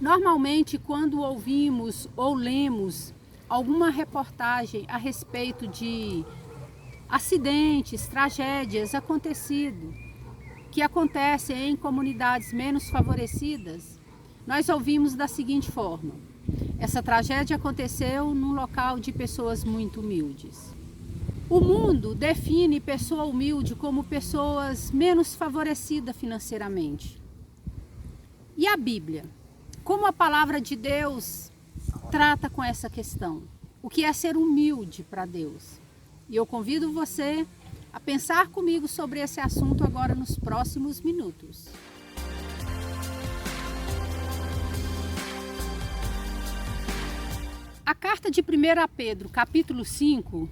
Normalmente, quando ouvimos ou lemos alguma reportagem a respeito de acidentes, tragédias que acontecem em comunidades menos favorecidas, nós ouvimos da seguinte forma: essa tragédia aconteceu num local de pessoas muito humildes. O mundo define pessoa humilde como pessoas menos favorecidas financeiramente. E a Bíblia? Como a palavra de Deus trata com essa questão? O que é ser humilde para Deus? E eu convido você a pensar comigo sobre esse assunto agora nos próximos minutos. A carta de 1 Pedro, capítulo 5,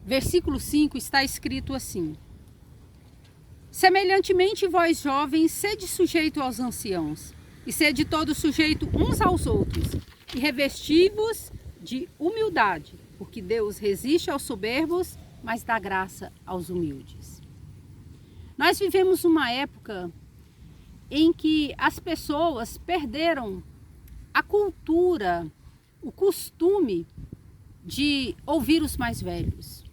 versículo 5, está escrito assim: semelhantemente vós jovens, sede sujeito aos anciãos, e sede todos sujeito uns aos outros, e revesti-vos de humildade, porque Deus resiste aos soberbos, mas dá graça aos humildes. Nós vivemos uma época em que as pessoas perderam a cultura, o costume de ouvir os mais velhos.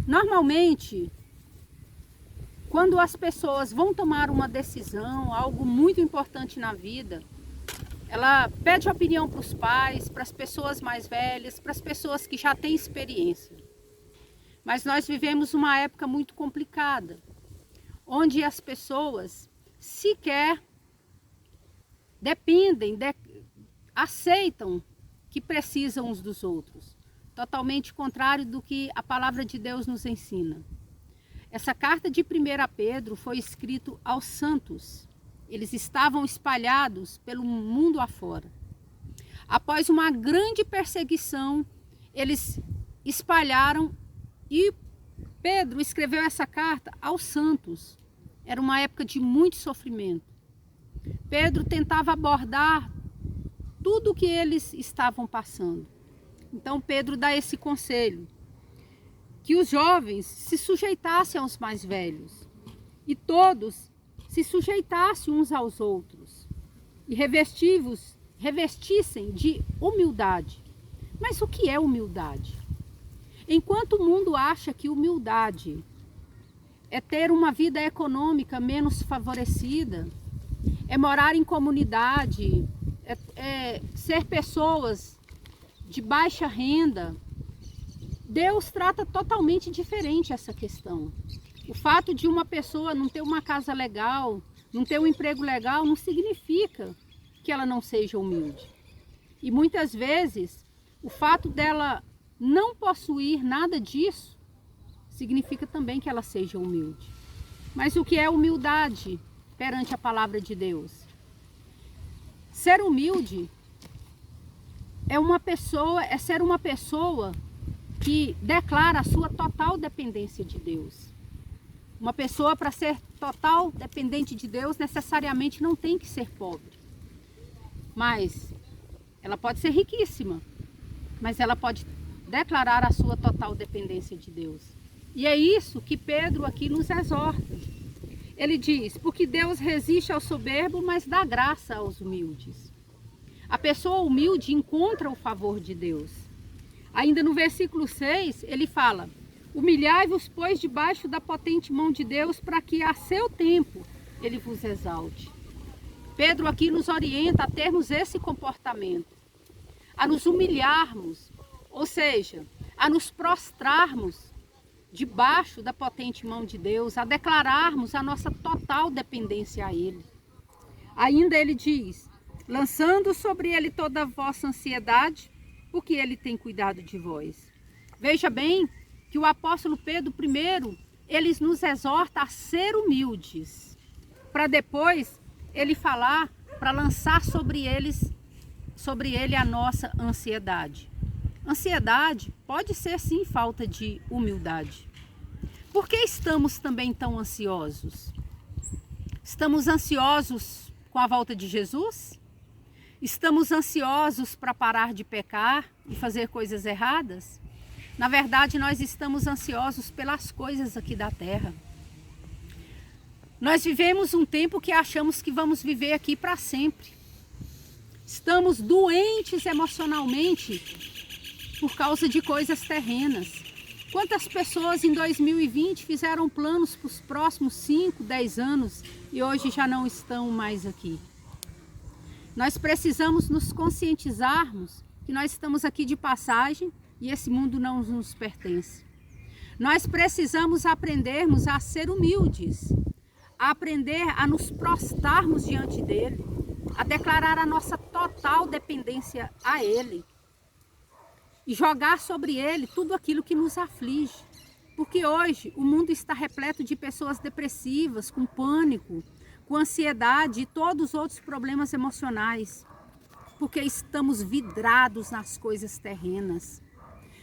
Normalmente, quando as pessoas vão tomar uma decisão, algo muito importante na vida, ela pede opinião para os pais, para as pessoas mais velhas, para as pessoas que já têm experiência. Mas nós vivemos uma época muito complicada, onde as pessoas sequer aceitam que precisam uns dos outros. Totalmente contrário do que a palavra de Deus nos ensina. Essa carta de 1 Pedro foi escrita aos santos. Eles estavam espalhados pelo mundo afora. Após uma grande perseguição, eles espalharam e Pedro escreveu essa carta aos santos. Era uma época de muito sofrimento. Pedro tentava abordar tudo o que eles estavam passando. Então Pedro dá esse conselho: que os jovens se sujeitassem aos mais velhos e todos se sujeitassem uns aos outros e revestissem de humildade. Mas o que é humildade? Enquanto o mundo acha que humildade é ter uma vida econômica menos favorecida, é morar em comunidade, é ser pessoas de baixa renda, Deus trata totalmente diferente essa questão. O fato de uma pessoa não ter uma casa legal, não ter um emprego legal, não significa que ela não seja humilde. E muitas vezes, o fato dela não possuir nada disso, significa também que ela seja humilde. Mas o que é humildade perante a palavra de Deus? Ser humilde é ser uma pessoa que declara a sua total dependência de Deus. Uma pessoa, para ser total dependente de Deus, necessariamente não tem que ser pobre. Mas ela pode ser riquíssima, mas ela pode declarar a sua total dependência de Deus. E é isso que Pedro aqui nos exorta. Ele diz: porque Deus resiste ao soberbo, mas dá graça aos humildes. A pessoa humilde encontra o favor de Deus. Ainda no versículo 6, ele fala: humilhai-vos, pois, debaixo da potente mão de Deus, para que a seu tempo ele vos exalte. Pedro aqui nos orienta a termos esse comportamento, a nos humilharmos, ou seja, a nos prostrarmos debaixo da potente mão de Deus, a declararmos a nossa total dependência a Ele. Ainda ele diz: lançando sobre Ele toda a vossa ansiedade, porque Ele tem cuidado de vós. Veja bem que o apóstolo Pedro, primeiro, ele nos exorta a ser humildes, para depois ele falar, para lançar sobre ele a nossa ansiedade. Ansiedade pode ser sim falta de humildade. Por que estamos também tão ansiosos? Estamos ansiosos com a volta de Jesus? Estamos ansiosos para parar de pecar e fazer coisas erradas? Na verdade, nós estamos ansiosos pelas coisas aqui da terra. Nós vivemos um tempo que achamos que vamos viver aqui para sempre. Estamos doentes emocionalmente por causa de coisas terrenas. Quantas pessoas em 2020 fizeram planos para os próximos 5, 10 anos e hoje já não estão mais aqui? Nós precisamos nos conscientizarmos que nós estamos aqui de passagem e esse mundo não nos pertence. Nós precisamos aprendermos a ser humildes, a aprender a nos prostrarmos diante dele, a declarar a nossa total dependência a ele e jogar sobre ele tudo aquilo que nos aflige. Porque hoje o mundo está repleto de pessoas depressivas, com pânico, com ansiedade e todos os outros problemas emocionais. Porque estamos vidrados nas coisas terrenas.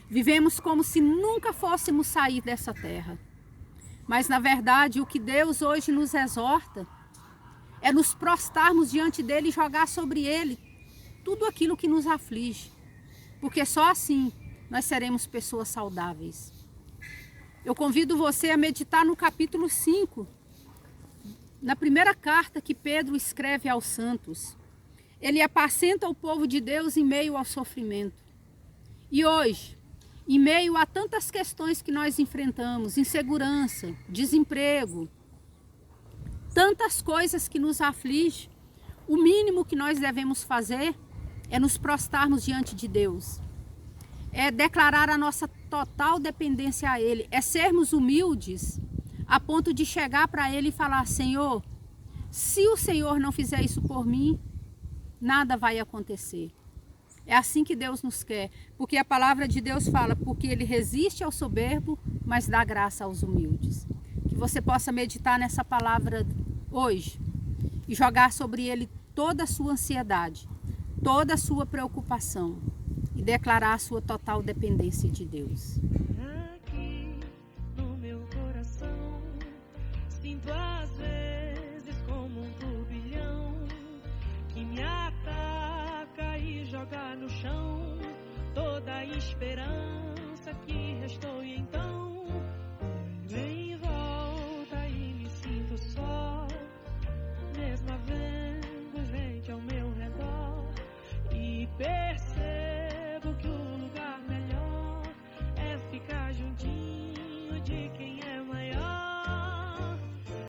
Vivemos como se nunca fôssemos sair dessa terra. Mas na verdade o que Deus hoje nos exorta é nos prostrarmos diante dele e jogar sobre ele tudo aquilo que nos aflige. Porque só assim nós seremos pessoas saudáveis. Eu convido você a meditar no capítulo 5, na primeira carta que Pedro escreve aos santos. Ele apacenta o povo de Deus em meio ao sofrimento. E hoje, em meio a tantas questões que nós enfrentamos, insegurança, desemprego, tantas coisas que nos afligem, o mínimo que nós devemos fazer é nos prostrarmos diante de Deus. É declarar a nossa total dependência a Ele. É sermos humildes a ponto de chegar para Ele e falar: Senhor, se o Senhor não fizer isso por mim, nada vai acontecer. É assim que Deus nos quer. Porque a palavra de Deus fala: porque Ele resiste ao soberbo, mas dá graça aos humildes. Que você possa meditar nessa palavra hoje e jogar sobre Ele toda a sua ansiedade, toda a sua preocupação e declarar a sua total dependência de Deus. Aqui no meu coração sinto às vezes como um turbilhão que me ataca e joga no chão toda a esperança